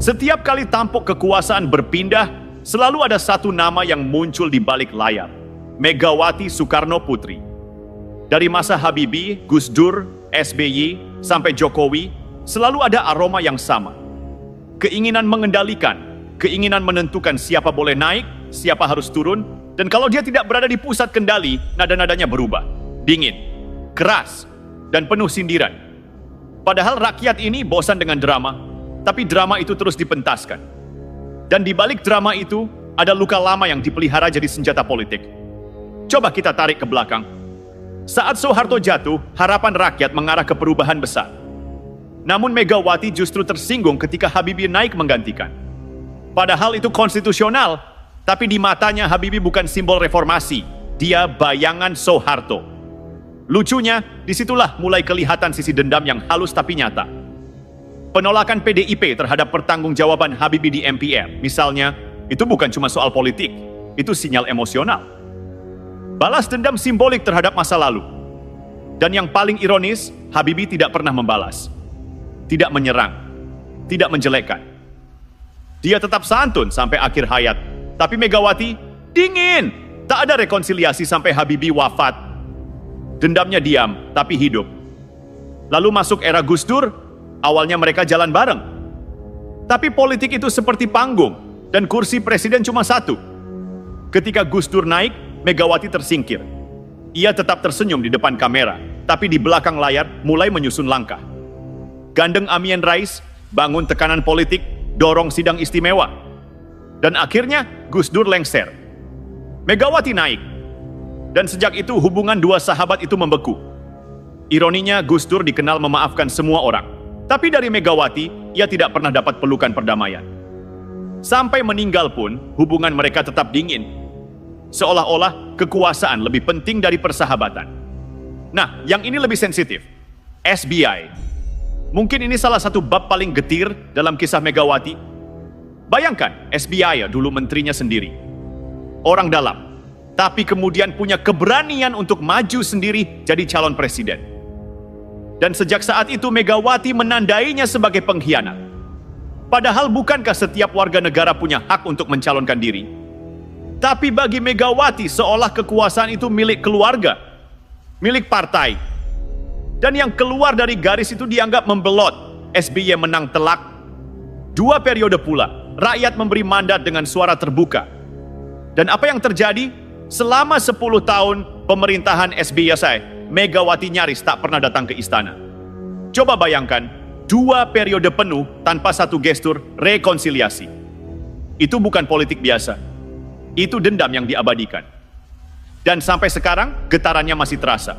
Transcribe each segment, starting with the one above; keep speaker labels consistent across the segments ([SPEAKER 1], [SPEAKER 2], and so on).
[SPEAKER 1] Setiap kali tampuk kekuasaan berpindah, selalu ada satu nama yang muncul di balik layar. Megawati Soekarno Putri. Dari masa Habibie, Gus Dur, SBY, sampai Jokowi, selalu ada aroma yang sama. Keinginan mengendalikan, keinginan menentukan siapa boleh naik, siapa harus turun, dan kalau dia tidak berada di pusat kendali, nada-nadanya berubah. Dingin, keras, dan penuh sindiran. Padahal rakyat ini bosan dengan drama, tapi drama itu terus dipentaskan. Dan di balik drama itu, ada luka lama yang dipelihara jadi senjata politik. Coba kita tarik ke belakang. Saat Soeharto jatuh, harapan rakyat mengarah ke perubahan besar. Namun Megawati justru tersinggung ketika Habibie naik menggantikan. Padahal itu konstitusional, tapi di matanya Habibie bukan simbol reformasi, dia bayangan Soeharto. Lucunya, disitulah mulai kelihatan sisi dendam yang halus tapi nyata. Penolakan PDIP terhadap pertanggungjawaban Habibie di MPR, misalnya, itu bukan cuma soal politik, itu sinyal emosional. Balas dendam simbolik terhadap masa lalu. Dan yang paling ironis, Habibie tidak pernah membalas. Tidak menyerang, tidak menjelekkan. Dia tetap santun sampai akhir hayat. Tapi Megawati, dingin. Tak ada rekonsiliasi sampai Habibie wafat. Dendamnya diam, tapi hidup. Lalu masuk era Gus Dur, awalnya mereka jalan bareng. Tapi politik itu seperti panggung, dan kursi presiden cuma satu. Ketika Gus Dur naik, Megawati tersingkir. Ia tetap tersenyum di depan kamera, tapi di belakang layar mulai menyusun langkah. Gandeng Amin Rais, bangun tekanan politik, dorong sidang istimewa. Dan akhirnya Gus Dur lengser. Megawati naik. Dan sejak itu hubungan dua sahabat itu membeku. Ironinya Gus Dur dikenal memaafkan semua orang. Tapi dari Megawati, ia tidak pernah dapat pelukan perdamaian. Sampai meninggal pun, hubungan mereka tetap dingin. Seolah-olah kekuasaan lebih penting dari persahabatan. Nah, yang ini lebih sensitif. SBY. Mungkin ini salah satu bab paling getir dalam kisah Megawati. Bayangkan, SBY dulu menterinya sendiri. Orang dalam. Tapi kemudian punya keberanian untuk maju sendiri jadi calon presiden. Dan sejak saat itu Megawati menandainya sebagai pengkhianat. Padahal bukankah setiap warga negara punya hak untuk mencalonkan diri? Tapi bagi Megawati seolah kekuasaan itu milik keluarga, milik partai. Dan yang keluar dari garis itu dianggap membelot. SBY menang telak. 2 periode pula, rakyat memberi mandat dengan suara terbuka. Dan apa yang terjadi? Selama 10 tahun pemerintahan SBY, Megawati nyaris tak pernah datang ke istana. Coba bayangkan, 2 periode penuh tanpa satu gestur rekonsiliasi. Itu bukan politik biasa. Itu dendam yang diabadikan. Dan sampai sekarang, getarannya masih terasa.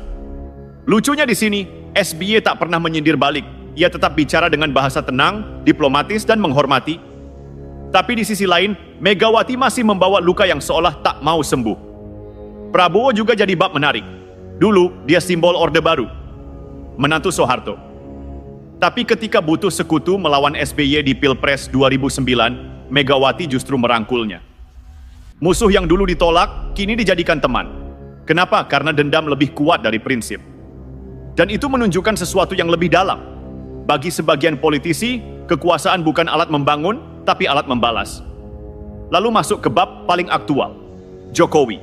[SPEAKER 1] Lucunya di sini, SBY tak pernah menyindir balik. Ia tetap bicara dengan bahasa tenang, diplomatis, dan menghormati. Tapi di sisi lain, Megawati masih membawa luka yang seolah tak mau sembuh. Prabowo juga jadi bab menarik. Dulu, dia simbol Orde Baru. Menantu Soeharto. Tapi ketika butuh sekutu melawan SBY di Pilpres 2009, Megawati justru merangkulnya. Musuh yang dulu ditolak, kini dijadikan teman. Kenapa? Karena dendam lebih kuat dari prinsip. Dan itu menunjukkan sesuatu yang lebih dalam. Bagi sebagian politisi, kekuasaan bukan alat membangun, tapi alat membalas. Lalu masuk ke bab paling aktual, Jokowi.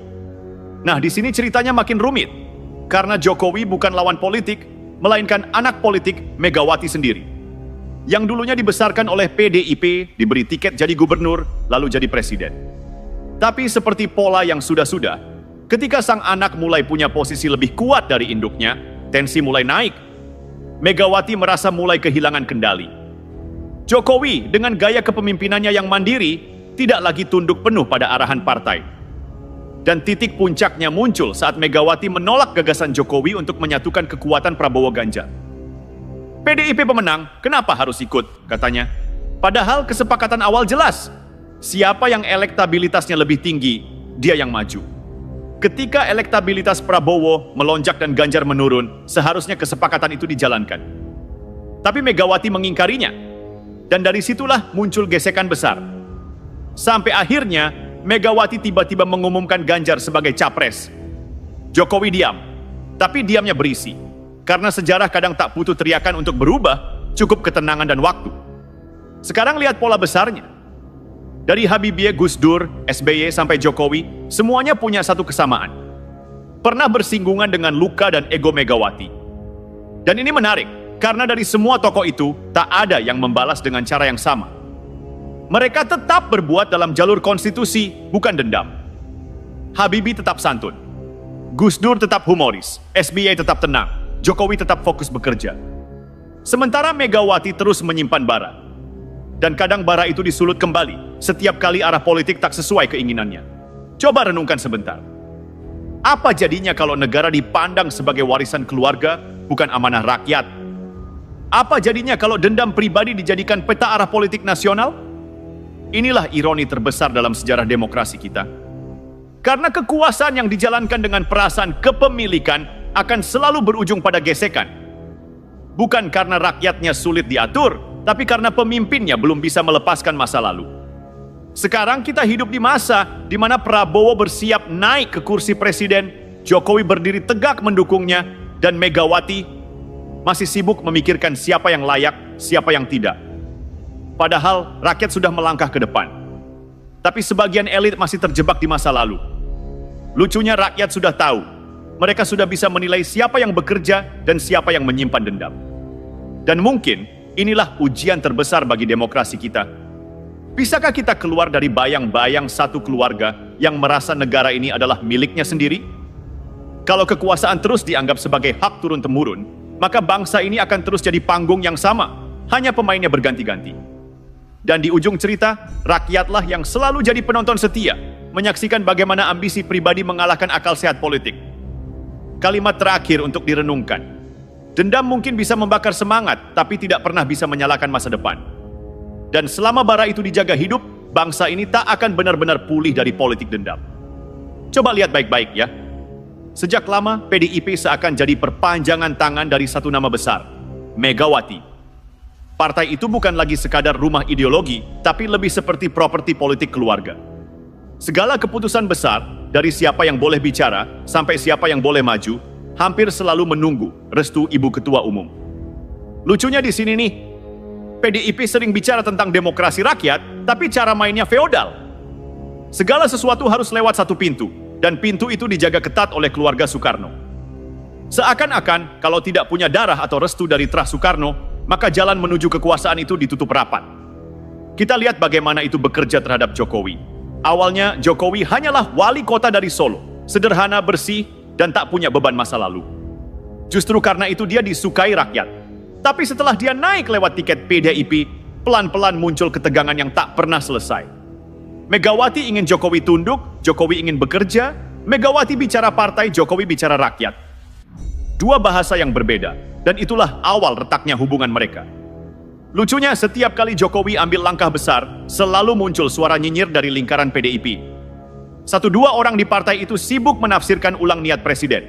[SPEAKER 1] Nah, di sini ceritanya makin rumit. Karena Jokowi bukan lawan politik, melainkan anak politik Megawati sendiri. Yang dulunya dibesarkan oleh PDIP, diberi tiket jadi gubernur, lalu jadi presiden. Tapi seperti pola yang sudah-sudah, ketika sang anak mulai punya posisi lebih kuat dari induknya, tensi mulai naik. Megawati merasa mulai kehilangan kendali. Jokowi dengan gaya kepemimpinannya yang mandiri, tidak lagi tunduk penuh pada arahan partai. Dan titik puncaknya muncul saat Megawati menolak gagasan Jokowi untuk menyatukan kekuatan Prabowo Ganjar. PDIP pemenang, kenapa harus ikut, katanya. Padahal kesepakatan awal jelas. Siapa yang elektabilitasnya lebih tinggi, dia yang maju. Ketika elektabilitas Prabowo melonjak dan Ganjar menurun, seharusnya kesepakatan itu dijalankan. Tapi Megawati mengingkarinya. Dan dari situlah muncul gesekan besar. Sampai akhirnya, Megawati tiba-tiba mengumumkan Ganjar sebagai capres. Jokowi diam, tapi diamnya berisi. Karena sejarah kadang tak butuh teriakan untuk berubah, cukup ketenangan dan waktu. Sekarang lihat pola besarnya. Dari Habibie, Gus Dur, SBY sampai Jokowi, semuanya punya satu kesamaan. Pernah bersinggungan dengan luka dan ego Megawati. Dan ini menarik, karena dari semua tokoh itu, tak ada yang membalas dengan cara yang sama. Mereka tetap berbuat dalam jalur konstitusi, bukan dendam. Habibie tetap santun. Gus Dur tetap humoris, SBY tetap tenang, Jokowi tetap fokus bekerja. Sementara Megawati terus menyimpan bara. Dan kadang bara itu disulut kembali, setiap kali arah politik tak sesuai keinginannya. Coba renungkan sebentar. Apa jadinya kalau negara dipandang sebagai warisan keluarga, bukan amanah rakyat? Apa jadinya kalau dendam pribadi dijadikan peta arah politik nasional? Inilah ironi terbesar dalam sejarah demokrasi kita. Karena kekuasaan yang dijalankan dengan perasaan kepemilikan akan selalu berujung pada gesekan. Bukan karena rakyatnya sulit diatur, tapi karena pemimpinnya belum bisa melepaskan masa lalu. Sekarang kita hidup di masa di mana Prabowo bersiap naik ke kursi presiden, Jokowi berdiri tegak mendukungnya, dan Megawati masih sibuk memikirkan siapa yang layak, siapa yang tidak. Padahal rakyat sudah melangkah ke depan. Tapi sebagian elit masih terjebak di masa lalu. Lucunya rakyat sudah tahu. Mereka sudah bisa menilai siapa yang bekerja dan siapa yang menyimpan dendam. Dan mungkin inilah ujian terbesar bagi demokrasi kita. Bisakah kita keluar dari bayang-bayang satu keluarga yang merasa negara ini adalah miliknya sendiri? Kalau kekuasaan terus dianggap sebagai hak turun-temurun, maka bangsa ini akan terus jadi panggung yang sama, hanya pemainnya berganti-ganti. Dan di ujung cerita, rakyatlah yang selalu jadi penonton setia, menyaksikan bagaimana ambisi pribadi mengalahkan akal sehat politik. Kalimat terakhir untuk direnungkan. Dendam mungkin bisa membakar semangat, tapi tidak pernah bisa menyalakan masa depan. Dan selama bara itu dijaga hidup, bangsa ini tak akan benar-benar pulih dari politik dendam. Coba lihat baik-baik ya. Sejak lama, PDIP seakan jadi perpanjangan tangan dari satu nama besar, Megawati. Partai itu bukan lagi sekadar rumah ideologi, tapi lebih seperti properti politik keluarga. Segala keputusan besar, dari siapa yang boleh bicara, sampai siapa yang boleh maju, hampir selalu menunggu restu Ibu Ketua Umum. Lucunya di sini nih, PDIP sering bicara tentang demokrasi rakyat, tapi cara mainnya feodal. Segala sesuatu harus lewat satu pintu, dan pintu itu dijaga ketat oleh keluarga Soekarno. Seakan-akan kalau tidak punya darah atau restu dari terah Soekarno, maka jalan menuju kekuasaan itu ditutup rapat. Kita lihat bagaimana itu bekerja terhadap Jokowi. Awalnya Jokowi hanyalah wali kota dari Solo, sederhana, bersih, dan tak punya beban masa lalu. Justru karena itu dia disukai rakyat. Tapi setelah dia naik lewat tiket PDIP, pelan-pelan muncul ketegangan yang tak pernah selesai. Megawati ingin Jokowi tunduk, Jokowi ingin bekerja, Megawati bicara partai, Jokowi bicara rakyat. Dua bahasa yang berbeda, dan itulah awal retaknya hubungan mereka. Lucunya, setiap kali Jokowi ambil langkah besar, selalu muncul suara nyinyir dari lingkaran PDIP. Satu dua orang di partai itu sibuk menafsirkan ulang niat presiden.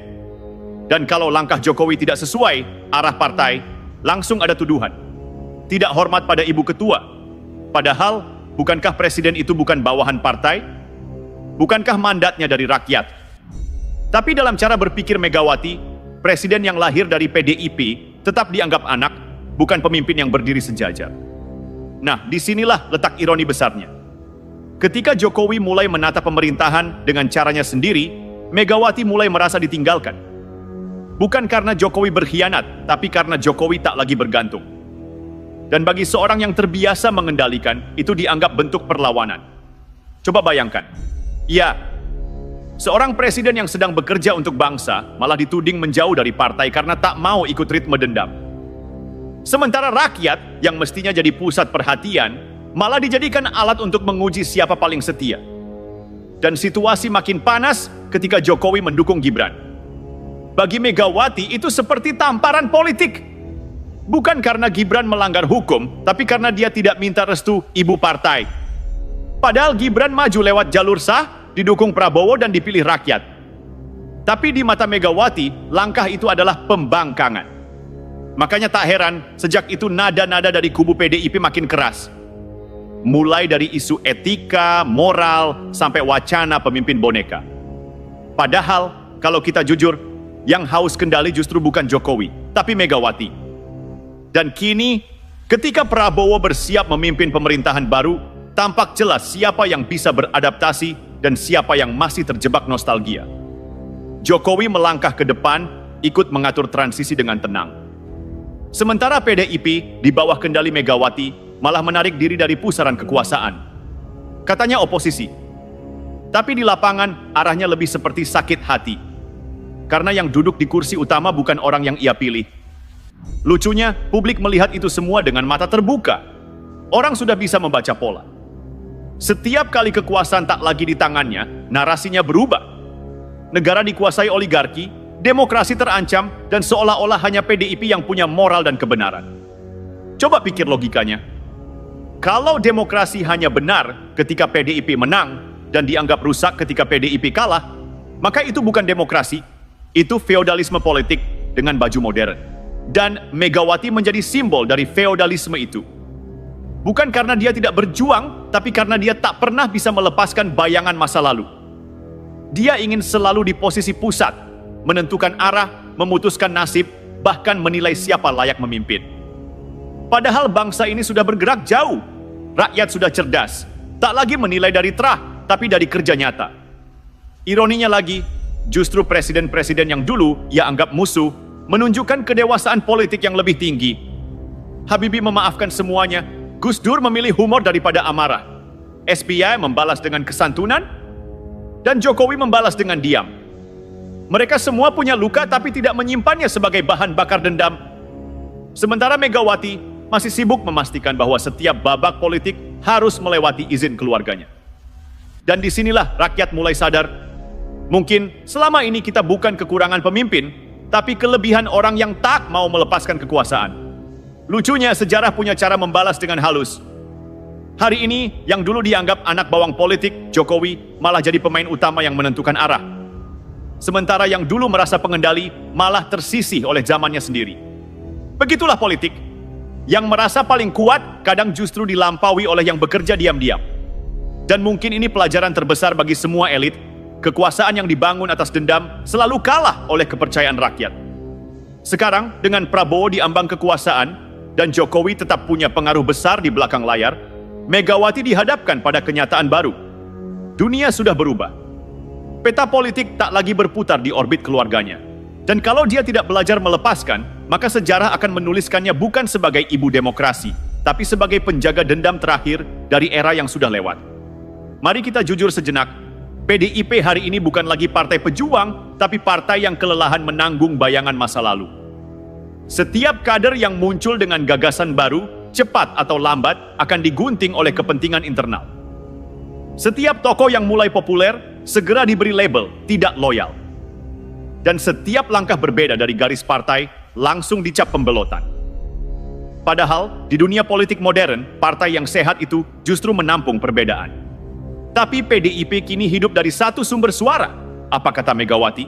[SPEAKER 1] Dan kalau langkah Jokowi tidak sesuai arah partai, langsung ada tuduhan. Tidak hormat pada Ibu Ketua. Padahal, bukankah presiden itu bukan bawahan partai? Bukankah mandatnya dari rakyat? Tapi dalam cara berpikir Megawati, presiden yang lahir dari PDIP tetap dianggap anak, bukan pemimpin yang berdiri sejajar. Nah, disinilah letak ironi besarnya. Ketika Jokowi mulai menata pemerintahan dengan caranya sendiri, Megawati mulai merasa ditinggalkan. Bukan karena Jokowi berkhianat, tapi karena Jokowi tak lagi bergantung. Dan bagi seorang yang terbiasa mengendalikan, itu dianggap bentuk perlawanan. Coba bayangkan. Ya, seorang presiden yang sedang bekerja untuk bangsa malah dituding menjauh dari partai karena tak mau ikut ritme dendam. Sementara rakyat yang mestinya jadi pusat perhatian, malah dijadikan alat untuk menguji siapa paling setia. Dan situasi makin panas ketika Jokowi mendukung Gibran. Bagi Megawati itu seperti tamparan politik. Bukan karena Gibran melanggar hukum, tapi karena dia tidak minta restu ibu partai. Padahal Gibran maju lewat jalur sah, didukung Prabowo dan dipilih rakyat. Tapi di mata Megawati, langkah itu adalah pembangkangan. Makanya tak heran, sejak itu nada-nada dari kubu PDIP makin keras. Mulai dari isu etika, moral, sampai wacana pemimpin boneka. Padahal, kalau kita jujur, yang haus kendali justru bukan Jokowi, tapi Megawati. Dan kini, Ketika Prabowo bersiap memimpin pemerintahan baru, tampak jelas siapa yang bisa beradaptasi dan siapa yang masih terjebak nostalgia. Jokowi melangkah ke depan, ikut mengatur transisi dengan tenang. Sementara PDIP di bawah kendali Megawati malah menarik diri dari pusaran kekuasaan. Katanya oposisi. Tapi di lapangan arahnya lebih seperti sakit hati. Karena yang duduk di kursi utama bukan orang yang ia pilih. Lucunya, publik melihat itu semua dengan mata terbuka. Orang sudah bisa membaca pola. Setiap kali kekuasaan tak lagi di tangannya, narasinya berubah. Negara dikuasai oligarki, demokrasi terancam, dan seolah-olah hanya PDIP yang punya moral dan kebenaran. Coba pikir logikanya. Kalau demokrasi hanya benar ketika PDIP menang dan dianggap rusak ketika PDIP kalah, maka itu bukan demokrasi, itu feodalisme politik dengan baju modern. Dan Megawati menjadi simbol dari feodalisme itu. Bukan karena dia tidak berjuang, tapi karena dia tak pernah bisa melepaskan bayangan masa lalu. Dia ingin selalu di posisi pusat, menentukan arah, memutuskan nasib, bahkan menilai siapa layak memimpin. Padahal bangsa ini sudah bergerak jauh. Rakyat sudah cerdas, tak lagi menilai dari terah, tapi dari kerja nyata. Ironinya lagi, justru presiden-presiden yang dulu ia anggap musuh, menunjukkan kedewasaan politik yang lebih tinggi. Habibie memaafkan semuanya, Gus Dur memilih humor daripada amarah. SBY membalas dengan kesantunan, dan Jokowi membalas dengan diam. Mereka semua punya luka tapi tidak menyimpannya sebagai bahan bakar dendam. Sementara Megawati masih sibuk memastikan bahwa setiap babak politik harus melewati izin keluarganya. Dan disinilah rakyat mulai sadar, mungkin selama ini kita bukan kekurangan pemimpin, tapi kelebihan orang yang tak mau melepaskan kekuasaan. Lucunya, sejarah punya cara membalas dengan halus. Hari ini, yang dulu dianggap anak bawang politik, Jokowi, malah jadi pemain utama yang menentukan arah. Sementara yang dulu merasa pengendali, malah tersisih oleh zamannya sendiri. Begitulah politik. Yang merasa paling kuat, kadang justru dilampaui oleh yang bekerja diam-diam. Dan mungkin ini pelajaran terbesar bagi semua elit. Kekuasaan yang dibangun atas dendam selalu kalah oleh kepercayaan rakyat. Sekarang, dengan Prabowo di ambang kekuasaan dan Jokowi tetap punya pengaruh besar di belakang layar, Megawati dihadapkan pada kenyataan baru. Dunia sudah berubah. Peta politik tak lagi berputar di orbit keluarganya. Dan kalau dia tidak belajar melepaskan, maka sejarah akan menuliskannya bukan sebagai ibu demokrasi, tapi sebagai penjaga dendam terakhir dari era yang sudah lewat. Mari kita jujur sejenak. PDIP hari ini bukan lagi partai pejuang, tapi partai yang kelelahan menanggung bayangan masa lalu. Setiap kader yang muncul dengan gagasan baru, cepat atau lambat, akan digunting oleh kepentingan internal. Setiap tokoh yang mulai populer, segera diberi label tidak loyal. Dan setiap langkah berbeda dari garis partai, langsung dicap pembelotan. Padahal, di dunia politik modern, partai yang sehat itu justru menampung perbedaan. Tapi PDIP kini hidup dari satu sumber suara. Apa kata Megawati?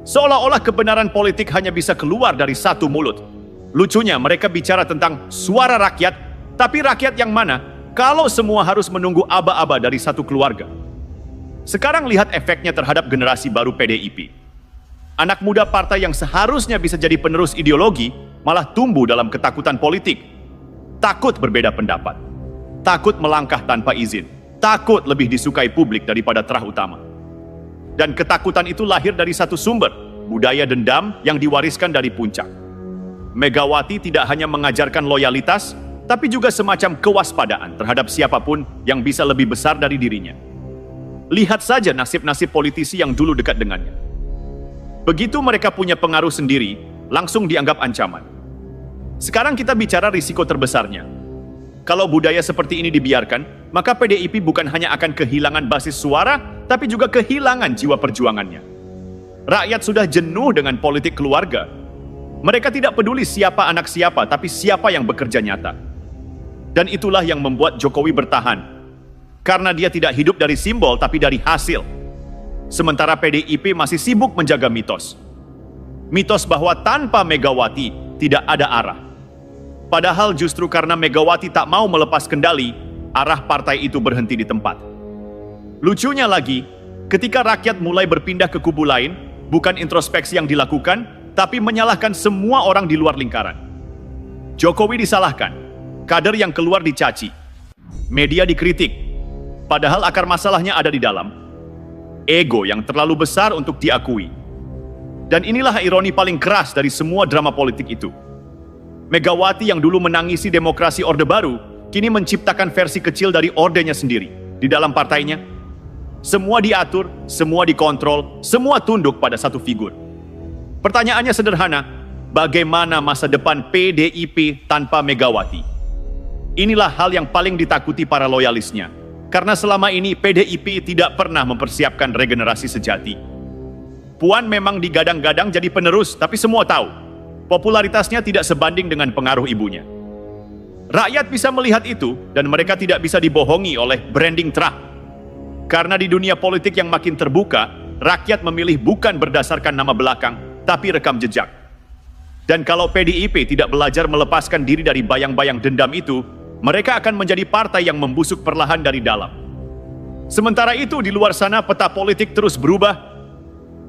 [SPEAKER 1] Seolah-olah kebenaran politik hanya bisa keluar dari satu mulut. Lucunya mereka bicara tentang suara rakyat, tapi rakyat yang mana kalau semua harus menunggu aba-aba dari satu keluarga? Sekarang lihat efeknya terhadap generasi baru PDIP. Anak muda partai yang seharusnya bisa jadi penerus ideologi, malah tumbuh dalam ketakutan politik. Takut berbeda pendapat. Takut melangkah tanpa izin. Takut lebih disukai publik daripada terah utama. Dan ketakutan itu lahir dari satu sumber, budaya dendam yang diwariskan dari puncak. Megawati tidak hanya mengajarkan loyalitas, tapi juga semacam kewaspadaan terhadap siapapun yang bisa lebih besar dari dirinya. Lihat saja nasib-nasib politisi yang dulu dekat dengannya. Begitu mereka punya pengaruh sendiri, langsung dianggap ancaman. Sekarang kita bicara risiko terbesarnya. Kalau budaya seperti ini dibiarkan, maka PDIP bukan hanya akan kehilangan basis suara, tapi juga kehilangan jiwa perjuangannya. Rakyat sudah jenuh dengan politik keluarga. Mereka tidak peduli siapa anak siapa, tapi siapa yang bekerja nyata. Dan itulah yang membuat Jokowi bertahan. Karena dia tidak hidup dari simbol, tapi dari hasil. Sementara PDIP masih sibuk menjaga mitos. Mitos bahwa tanpa Megawati tidak ada arah. Padahal justru karena Megawati tak mau melepas kendali, arah partai itu berhenti di tempat. Lucunya lagi, ketika rakyat mulai berpindah ke kubu lain, bukan introspeksi yang dilakukan, tapi menyalahkan semua orang di luar lingkaran. Jokowi disalahkan, Kader yang keluar dicaci, media dikritik, padahal akar masalahnya ada di dalam. Ego yang terlalu besar untuk diakui. Dan inilah ironi paling keras dari semua drama politik itu. Megawati yang dulu menangisi demokrasi Orde Baru, kini menciptakan versi kecil dari ordenya sendiri. Di dalam partainya, semua diatur, semua dikontrol, semua tunduk pada satu figur. Pertanyaannya sederhana, bagaimana masa depan PDIP tanpa Megawati? Inilah hal yang paling ditakuti para loyalisnya. Karena selama ini PDIP tidak pernah mempersiapkan regenerasi sejati. Puan memang digadang-gadang jadi penerus, tapi semua tahu, popularitasnya tidak sebanding dengan pengaruh ibunya. Rakyat bisa melihat itu, dan mereka tidak bisa dibohongi oleh branding Trump. Karena di dunia politik yang makin terbuka, rakyat memilih bukan berdasarkan nama belakang, tapi rekam jejak. Dan kalau PDIP tidak belajar melepaskan diri dari bayang-bayang dendam itu, mereka akan menjadi partai yang membusuk perlahan dari dalam. Sementara itu, di luar sana peta politik terus berubah.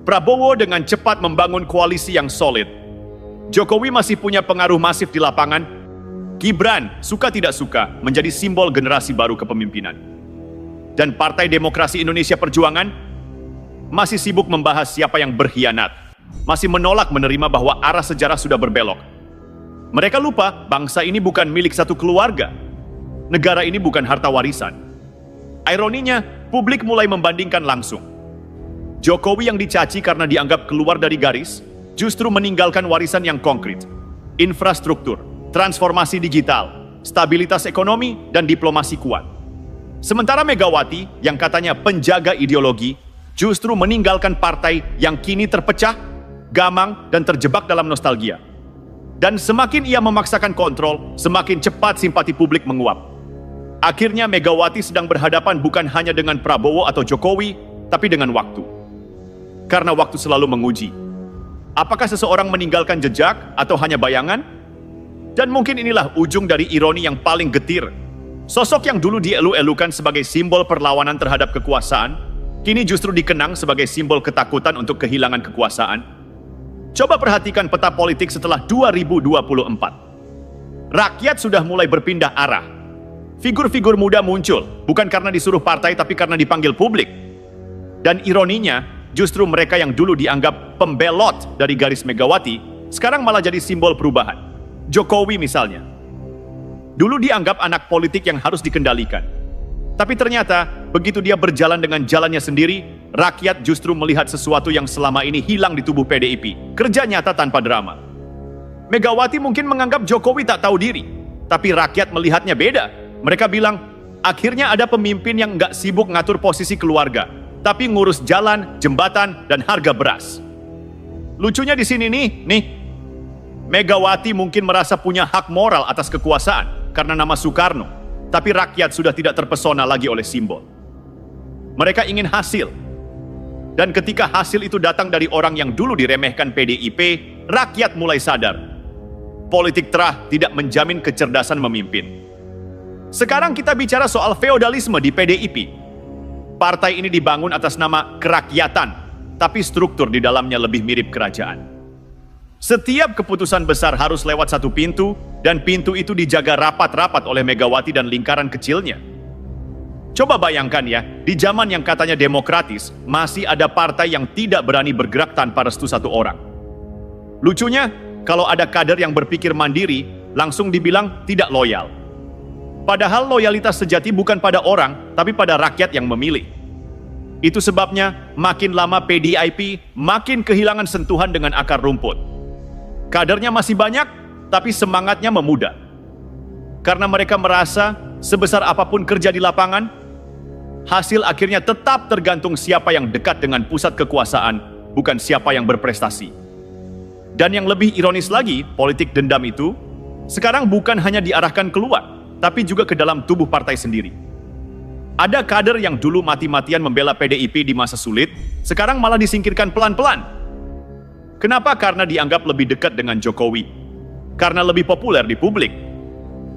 [SPEAKER 1] Prabowo dengan cepat membangun koalisi yang solid. Jokowi masih punya pengaruh masif di lapangan. Gibran, suka tidak suka, menjadi simbol generasi baru kepemimpinan. Dan Partai Demokrasi Indonesia Perjuangan masih sibuk membahas siapa yang berkhianat, masih menolak menerima bahwa arah sejarah sudah berbelok. Mereka lupa bangsa ini bukan milik satu keluarga. Negara ini bukan harta warisan. Ironinya, publik mulai membandingkan langsung. Jokowi yang dicaci karena dianggap keluar dari garis, justru meninggalkan warisan yang konkret. Infrastruktur, transformasi digital, stabilitas ekonomi, dan diplomasi kuat. Sementara Megawati, yang katanya penjaga ideologi, justru meninggalkan partai yang kini terpecah, gamang, dan terjebak dalam nostalgia. Dan semakin ia memaksakan kontrol, semakin cepat simpati publik menguap. Akhirnya Megawati sedang berhadapan bukan hanya dengan Prabowo atau Jokowi, tapi dengan waktu. Karena waktu selalu menguji. Apakah seseorang meninggalkan jejak atau hanya bayangan? Dan mungkin inilah ujung dari ironi yang paling getir. Sosok yang dulu dielu-elukan sebagai simbol perlawanan terhadap kekuasaan, kini justru dikenang sebagai simbol ketakutan untuk kehilangan kekuasaan. Coba perhatikan peta politik setelah 2024. Rakyat sudah mulai berpindah arah. Figur-figur muda muncul, bukan karena disuruh partai tapi karena dipanggil publik. Dan ironinya, justru mereka yang dulu dianggap pembelot dari garis Megawati, sekarang malah jadi simbol perubahan. Jokowi misalnya. Dulu dianggap anak politik yang harus dikendalikan. Tapi ternyata, begitu dia berjalan dengan jalannya sendiri, rakyat justru melihat sesuatu yang selama ini hilang di tubuh PDIP. Kerja nyata tanpa drama. Megawati mungkin menganggap Jokowi tak tahu diri. Tapi rakyat melihatnya beda. Mereka bilang, akhirnya ada pemimpin yang nggak sibuk ngatur posisi keluarga, tapi ngurus jalan, jembatan, dan harga beras. Lucunya di sini nih, Megawati mungkin merasa punya hak moral atas kekuasaan karena nama Soekarno, tapi rakyat sudah tidak terpesona lagi oleh simbol. Mereka ingin hasil. Dan ketika hasil itu datang dari orang yang dulu diremehkan PDIP, rakyat mulai sadar. Politik terah tidak menjamin kecerdasan memimpin. Sekarang kita bicara soal feodalisme di PDIP. Partai ini dibangun atas nama kerakyatan, tapi struktur di dalamnya lebih mirip kerajaan. Setiap keputusan besar harus lewat satu pintu, dan pintu itu dijaga rapat-rapat oleh Megawati dan lingkaran kecilnya. Coba bayangkan ya, di zaman yang katanya demokratis, masih ada partai yang tidak berani bergerak tanpa restu satu orang. Lucunya, kalau ada kader yang berpikir mandiri, langsung dibilang tidak loyal. Padahal loyalitas sejati bukan pada orang, tapi pada rakyat yang memilih. Itu sebabnya, makin lama PDIP makin kehilangan sentuhan dengan akar rumput. Kadernya masih banyak, tapi semangatnya memudar. Karena mereka merasa sebesar apapun kerja di lapangan, hasil akhirnya tetap tergantung siapa yang dekat dengan pusat kekuasaan, bukan siapa yang berprestasi. Dan yang lebih ironis lagi, politik dendam itu sekarang bukan hanya diarahkan keluar, tapi juga ke dalam tubuh partai sendiri. Ada kader yang dulu mati-matian membela PDIP di masa sulit, sekarang malah disingkirkan pelan-pelan. Kenapa? Karena dianggap lebih dekat dengan Jokowi. Karena lebih populer di publik.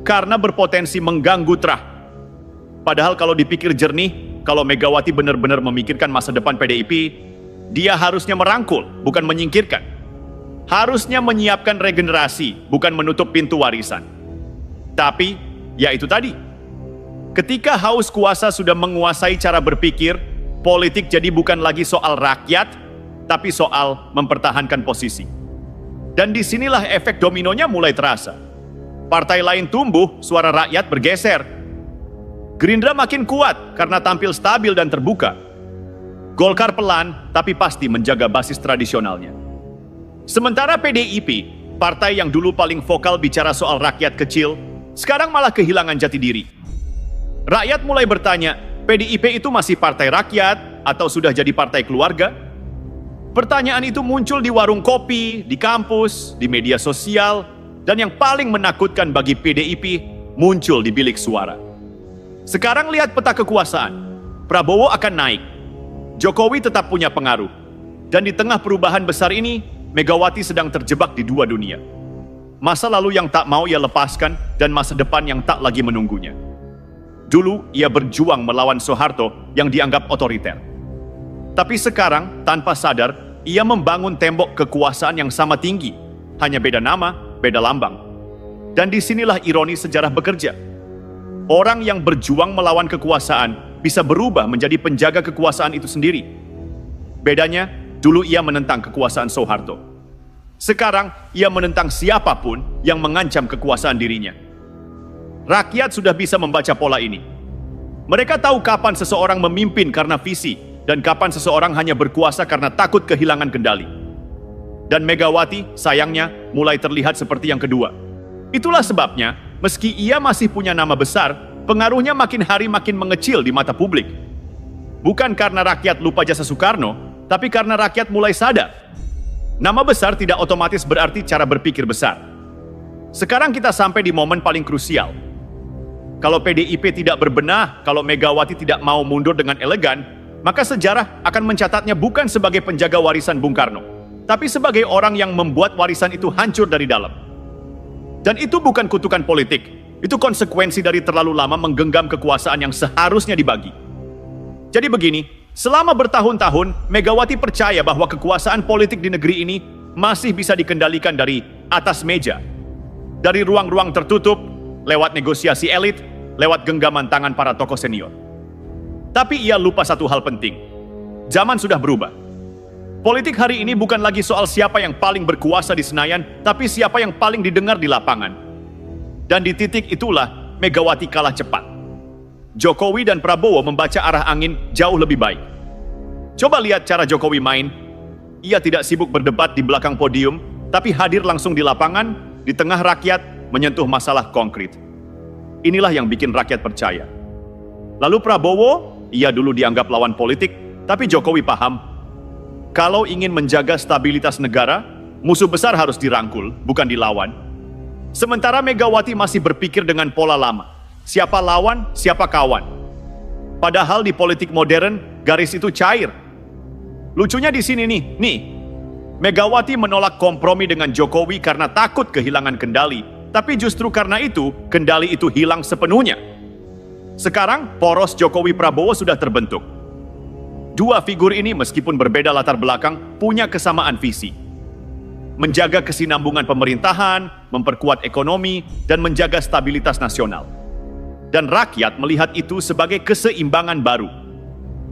[SPEAKER 1] Karena berpotensi mengganggu terah. Padahal kalau dipikir jernih, kalau Megawati benar-benar memikirkan masa depan PDIP, dia harusnya merangkul, bukan menyingkirkan. Harusnya menyiapkan regenerasi, bukan menutup pintu warisan. Tapi Yaitu tadi, ketika haus kuasa sudah menguasai cara berpikir, politik jadi bukan lagi soal rakyat, tapi soal mempertahankan posisi. Dan disinilah efek dominonya mulai terasa. Partai lain tumbuh, suara rakyat bergeser. Gerindra makin kuat karena tampil stabil dan terbuka. Golkar pelan, tapi pasti menjaga basis tradisionalnya. Sementara PDIP, partai yang dulu paling vokal bicara soal rakyat kecil, sekarang malah kehilangan jati diri. Rakyat mulai bertanya, PDIP itu masih partai rakyat atau sudah jadi partai keluarga? Pertanyaan itu muncul di warung kopi, di kampus, di media sosial, dan yang paling menakutkan bagi PDIP muncul di bilik suara. Sekarang lihat peta kekuasaan. Prabowo akan naik. Jokowi tetap punya pengaruh. Dan di tengah perubahan besar ini, Megawati sedang terjebak di dua dunia. Masa lalu yang tak mau ia lepaskan dan masa depan yang tak lagi menunggunya. Dulu ia berjuang melawan Soeharto yang dianggap otoriter. Tapi sekarang, tanpa sadar, ia membangun tembok kekuasaan yang sama tinggi. Hanya beda nama, beda lambang. Dan disinilah ironi sejarah bekerja. Orang yang berjuang melawan kekuasaan bisa berubah menjadi penjaga kekuasaan itu sendiri. Bedanya, dulu ia menentang kekuasaan Soeharto. Sekarang, ia menentang siapapun yang mengancam kekuasaan dirinya. Rakyat sudah bisa membaca pola ini. Mereka tahu kapan seseorang memimpin karena visi, dan kapan seseorang hanya berkuasa karena takut kehilangan kendali. Dan Megawati, sayangnya, mulai terlihat seperti yang kedua. Itulah sebabnya, meski ia masih punya nama besar, pengaruhnya makin hari makin mengecil di mata publik. Bukan karena rakyat lupa jasa Soekarno, tapi karena rakyat mulai sadar. Nama besar tidak otomatis berarti cara berpikir besar. Sekarang kita sampai di momen paling krusial. Kalau PDIP tidak berbenah, kalau Megawati tidak mau mundur dengan elegan, maka sejarah akan mencatatnya bukan sebagai penjaga warisan Bung Karno, tapi sebagai orang yang membuat warisan itu hancur dari dalam. Dan itu bukan kutukan politik. Itu konsekuensi dari terlalu lama menggenggam kekuasaan yang seharusnya dibagi. Jadi begini, selama bertahun-tahun, Megawati percaya bahwa kekuasaan politik di negeri ini masih bisa dikendalikan dari atas meja. Dari ruang-ruang tertutup, lewat negosiasi elit, lewat genggaman tangan para tokoh senior. Tapi ia lupa satu hal penting. Zaman sudah berubah. Politik hari ini bukan lagi soal siapa yang paling berkuasa di Senayan, tapi siapa yang paling didengar di lapangan. Dan di titik itulah Megawati kalah cepat. Jokowi dan Prabowo membaca arah angin jauh lebih baik. Coba lihat cara Jokowi main. Ia tidak sibuk berdebat di belakang podium, tapi hadir langsung di lapangan, di tengah rakyat, menyentuh masalah konkret. Inilah yang bikin rakyat percaya. Lalu Prabowo, ia dulu dianggap lawan politik, tapi Jokowi paham, kalau ingin menjaga stabilitas negara, musuh besar harus dirangkul, bukan dilawan. Sementara Megawati masih berpikir dengan pola lama. Siapa lawan, siapa kawan. Padahal di politik modern, garis itu cair. Lucunya di sini nih. Megawati menolak kompromi dengan Jokowi karena takut kehilangan kendali. Tapi justru karena itu, kendali itu hilang sepenuhnya. Sekarang, poros Jokowi-Prabowo sudah terbentuk. Dua figur ini meskipun berbeda latar belakang, punya kesamaan visi. Menjaga kesinambungan pemerintahan, memperkuat ekonomi, dan menjaga stabilitas nasional. Dan rakyat melihat itu sebagai keseimbangan baru.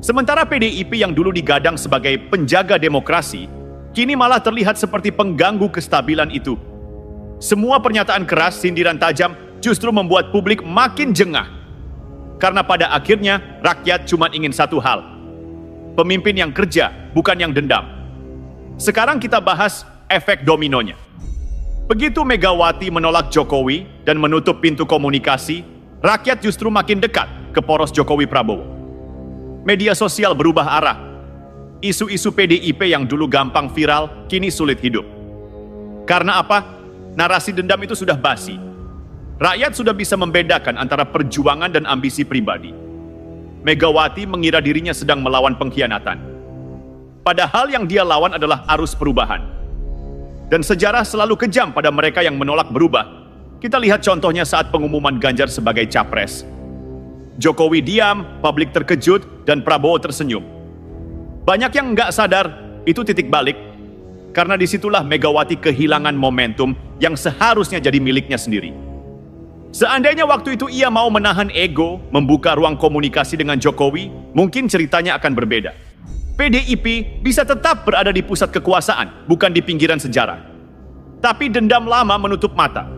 [SPEAKER 1] Sementara PDIP yang dulu digadang sebagai penjaga demokrasi, kini malah terlihat seperti pengganggu kestabilan itu. Semua pernyataan keras, sindiran tajam, justru membuat publik makin jengah. Karena pada akhirnya, rakyat cuma ingin satu hal. Pemimpin yang kerja, bukan yang dendam. Sekarang kita bahas efek dominonya. Begitu Megawati menolak Jokowi dan menutup pintu komunikasi, rakyat justru makin dekat ke poros Jokowi-Prabowo. Media sosial berubah arah. Isu-isu PDIP yang dulu gampang viral, kini sulit hidup. Karena apa? Narasi dendam itu sudah basi. Rakyat sudah bisa membedakan antara perjuangan dan ambisi pribadi. Megawati mengira dirinya sedang melawan pengkhianatan. Padahal yang dia lawan adalah arus perubahan. Dan sejarah selalu kejam pada mereka yang menolak berubah. Kita lihat contohnya saat pengumuman Ganjar sebagai capres. Jokowi diam, publik terkejut, dan Prabowo tersenyum. Banyak yang nggak sadar, itu titik balik. Karena disitulah Megawati kehilangan momentum yang seharusnya jadi miliknya sendiri. Seandainya waktu itu ia mau menahan ego, membuka ruang komunikasi dengan Jokowi, mungkin ceritanya akan berbeda. PDIP bisa tetap berada di pusat kekuasaan, bukan di pinggiran sejarah. Tapi dendam lama menutup mata.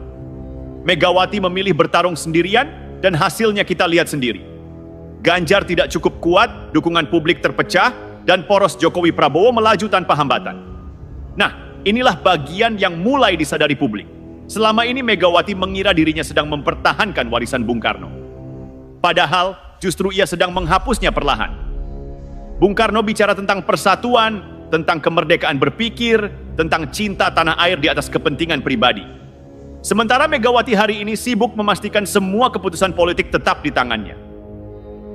[SPEAKER 1] Megawati memilih bertarung sendirian, dan hasilnya kita lihat sendiri. Ganjar tidak cukup kuat, dukungan publik terpecah, dan poros Jokowi Prabowo melaju tanpa hambatan. Nah, inilah bagian yang mulai disadari publik. Selama ini Megawati mengira dirinya sedang mempertahankan warisan Bung Karno. Padahal, justru ia sedang menghapusnya perlahan. Bung Karno bicara tentang persatuan, tentang kemerdekaan berpikir, tentang cinta tanah air di atas kepentingan pribadi. Sementara Megawati hari ini sibuk memastikan semua keputusan politik tetap di tangannya.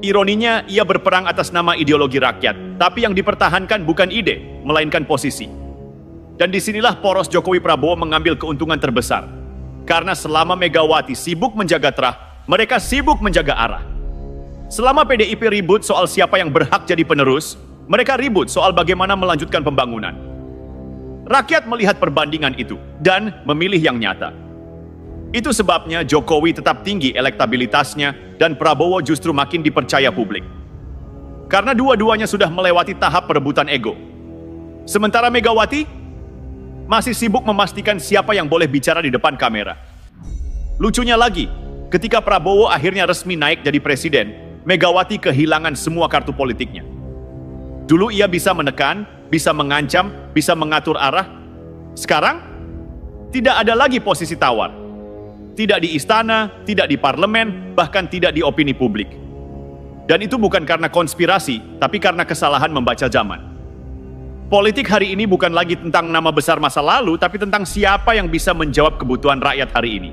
[SPEAKER 1] Ironinya, ia berperang atas nama ideologi rakyat, tapi yang dipertahankan bukan ide, melainkan posisi. Dan disinilah poros Jokowi Prabowo mengambil keuntungan terbesar. Karena selama Megawati sibuk menjaga terah, mereka sibuk menjaga arah. Selama PDIP ribut soal siapa yang berhak jadi penerus, mereka ribut soal bagaimana melanjutkan pembangunan. Rakyat melihat perbandingan itu dan memilih yang nyata. Itu sebabnya Jokowi tetap tinggi elektabilitasnya dan Prabowo justru makin dipercaya publik. Karena dua-duanya sudah melewati tahap perebutan ego. Sementara Megawati masih sibuk memastikan siapa yang boleh bicara di depan kamera. Lucunya lagi, ketika Prabowo akhirnya resmi naik jadi presiden, Megawati kehilangan semua kartu politiknya. Dulu ia bisa menekan, bisa mengancam, bisa mengatur arah. Sekarang, tidak ada lagi posisi tawar. Tidak di istana, tidak di parlemen, bahkan tidak di opini publik. Dan itu bukan karena konspirasi, tapi karena kesalahan membaca zaman. Politik hari ini bukan lagi tentang nama besar masa lalu, tapi tentang siapa yang bisa menjawab kebutuhan rakyat hari ini.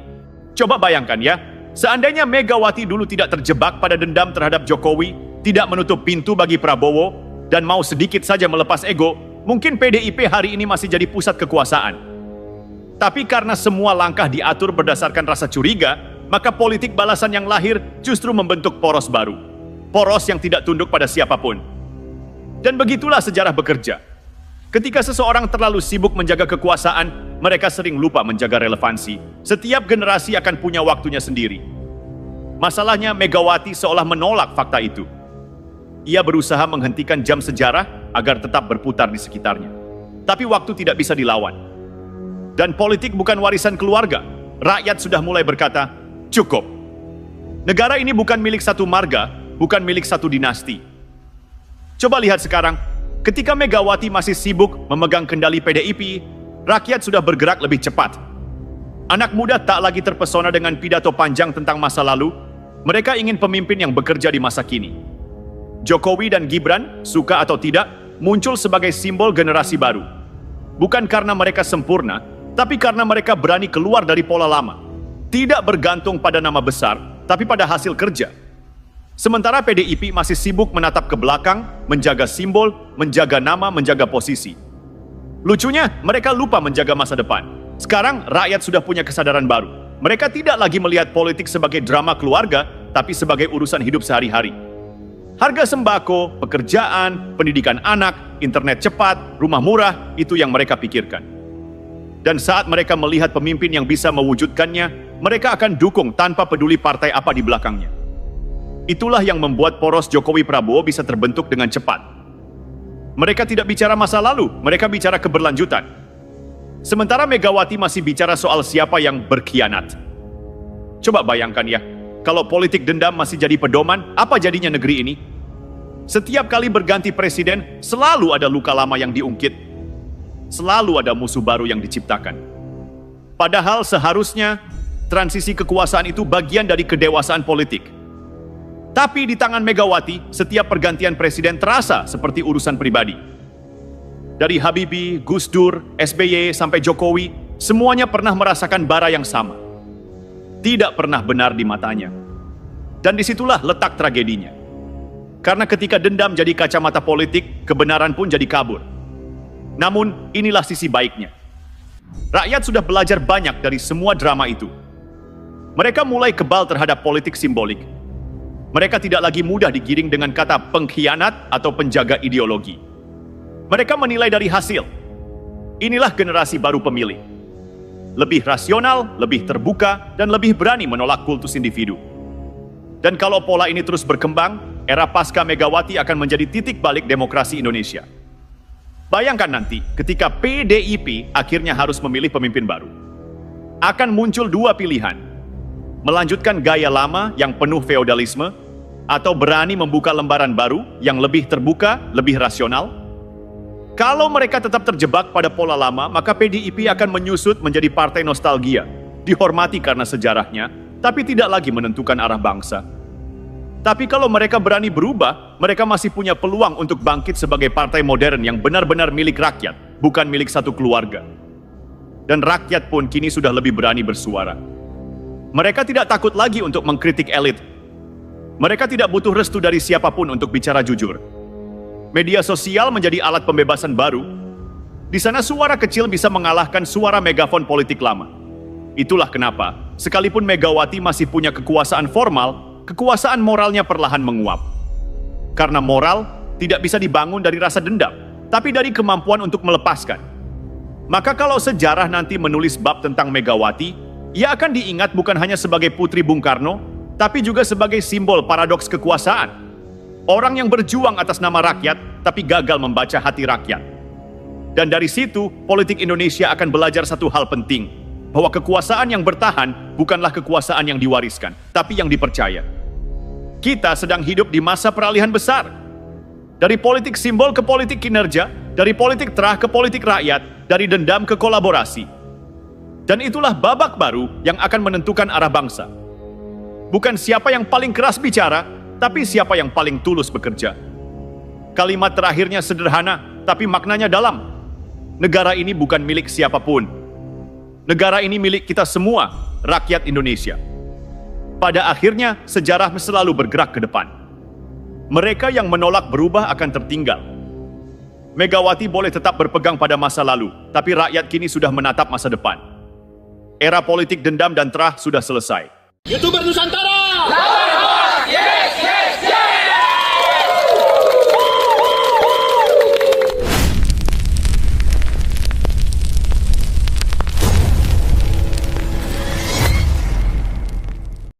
[SPEAKER 1] Coba bayangkan ya, seandainya Megawati dulu tidak terjebak pada dendam terhadap Jokowi, tidak menutup pintu bagi Prabowo, dan mau sedikit saja melepas ego, mungkin PDIP hari ini masih jadi pusat kekuasaan. Tapi karena semua langkah diatur berdasarkan rasa curiga, maka politik balasan yang lahir justru membentuk poros baru. Poros yang tidak tunduk pada siapapun. Dan begitulah sejarah bekerja. Ketika seseorang terlalu sibuk menjaga kekuasaan, mereka sering lupa menjaga relevansi. Setiap generasi akan punya waktunya sendiri. Masalahnya Megawati seolah menolak fakta itu. Ia berusaha menghentikan jam sejarah agar tetap berputar di sekitarnya. Tapi waktu tidak bisa dilawan. Dan politik bukan warisan keluarga. Rakyat sudah mulai berkata, cukup. Negara ini bukan milik satu marga, bukan milik satu dinasti. Coba lihat sekarang, ketika Megawati masih sibuk memegang kendali PDIP, rakyat sudah bergerak lebih cepat. Anak muda tak lagi terpesona dengan pidato panjang tentang masa lalu, mereka ingin pemimpin yang bekerja di masa kini. Jokowi dan Gibran, suka atau tidak, muncul sebagai simbol generasi baru. Bukan karena mereka sempurna, tapi karena mereka berani keluar dari pola lama. Tidak bergantung pada nama besar, tapi pada hasil kerja. Sementara PDIP masih sibuk menatap ke belakang, menjaga simbol, menjaga nama, menjaga posisi. Lucunya, mereka lupa menjaga masa depan. Sekarang, rakyat sudah punya kesadaran baru. Mereka tidak lagi melihat politik sebagai drama keluarga, tapi sebagai urusan hidup sehari-hari. Harga sembako, pekerjaan, pendidikan anak, internet cepat, rumah murah, itu yang mereka pikirkan. Dan saat mereka melihat pemimpin yang bisa mewujudkannya, mereka akan dukung tanpa peduli partai apa di belakangnya. Itulah yang membuat poros Jokowi Prabowo bisa terbentuk dengan cepat. Mereka tidak bicara masa lalu, mereka bicara keberlanjutan. Sementara Megawati masih bicara soal siapa yang berkhianat. Coba bayangkan ya, kalau politik dendam masih jadi pedoman, apa jadinya negeri ini? Setiap kali berganti presiden, selalu ada luka lama yang diungkit. Selalu ada musuh baru yang diciptakan. Padahal seharusnya, transisi kekuasaan itu bagian dari kedewasaan politik. Tapi di tangan Megawati, setiap pergantian presiden terasa seperti urusan pribadi. Dari Habibie, Gus Dur, SBY, sampai Jokowi, semuanya pernah merasakan bara yang sama. Tidak pernah benar di matanya. Dan disitulah letak tragedinya. Karena ketika dendam jadi kacamata politik, kebenaran pun jadi kabur. Namun, inilah sisi baiknya. Rakyat sudah belajar banyak dari semua drama itu. Mereka mulai kebal terhadap politik simbolik. Mereka tidak lagi mudah digiring dengan kata pengkhianat atau penjaga ideologi. Mereka menilai dari hasil. Inilah generasi baru pemilih. lebih rasional, lebih terbuka, dan lebih berani menolak kultus individu. Dan kalau pola ini terus berkembang, era pasca Megawati akan menjadi titik balik demokrasi Indonesia. Bayangkan nanti ketika PDIP akhirnya harus memilih pemimpin baru. Akan muncul dua pilihan. Melanjutkan gaya lama yang penuh feodalisme, atau berani membuka lembaran baru yang lebih terbuka, lebih rasional. Kalau mereka tetap terjebak pada pola lama, maka PDIP akan menyusut menjadi partai nostalgia, dihormati karena sejarahnya, tapi tidak lagi menentukan arah bangsa. Tapi kalau mereka berani berubah, mereka masih punya peluang untuk bangkit sebagai partai modern yang benar-benar milik rakyat, bukan milik satu keluarga. Dan rakyat pun kini sudah lebih berani bersuara. Mereka tidak takut lagi untuk mengkritik elit. Mereka tidak butuh restu dari siapapun untuk bicara jujur. Media sosial menjadi alat pembebasan baru. Di sana suara kecil bisa mengalahkan suara megafon politik lama. Itulah kenapa, sekalipun Megawati masih punya kekuasaan formal, kekuasaan moralnya perlahan menguap. Karena moral tidak bisa dibangun dari rasa dendam, tapi dari kemampuan untuk melepaskan. Maka kalau sejarah nanti menulis bab tentang Megawati, ia akan diingat bukan hanya sebagai putri Bung Karno, tapi juga sebagai simbol paradoks kekuasaan. Orang yang berjuang atas nama rakyat, tapi gagal membaca hati rakyat. Dan dari situ, politik Indonesia akan belajar satu hal penting, bahwa kekuasaan yang bertahan bukanlah kekuasaan yang diwariskan, tapi yang dipercaya. Kita sedang hidup di masa peralihan besar. Dari politik simbol ke politik kinerja, dari politik terah ke politik rakyat, dari dendam ke kolaborasi. Dan itulah babak baru yang akan menentukan arah bangsa. Bukan siapa yang paling keras bicara, tapi siapa yang paling tulus bekerja. Kalimat terakhirnya sederhana, tapi maknanya dalam. Negara ini bukan milik siapapun. Negara ini milik kita semua, rakyat Indonesia. Pada akhirnya, sejarah selalu bergerak ke depan. Mereka yang menolak berubah akan tertinggal. Megawati boleh tetap berpegang pada masa lalu, tapi rakyat kini sudah menatap masa depan. Era politik dendam dan terah sudah selesai.
[SPEAKER 2] YouTuber Nusantara!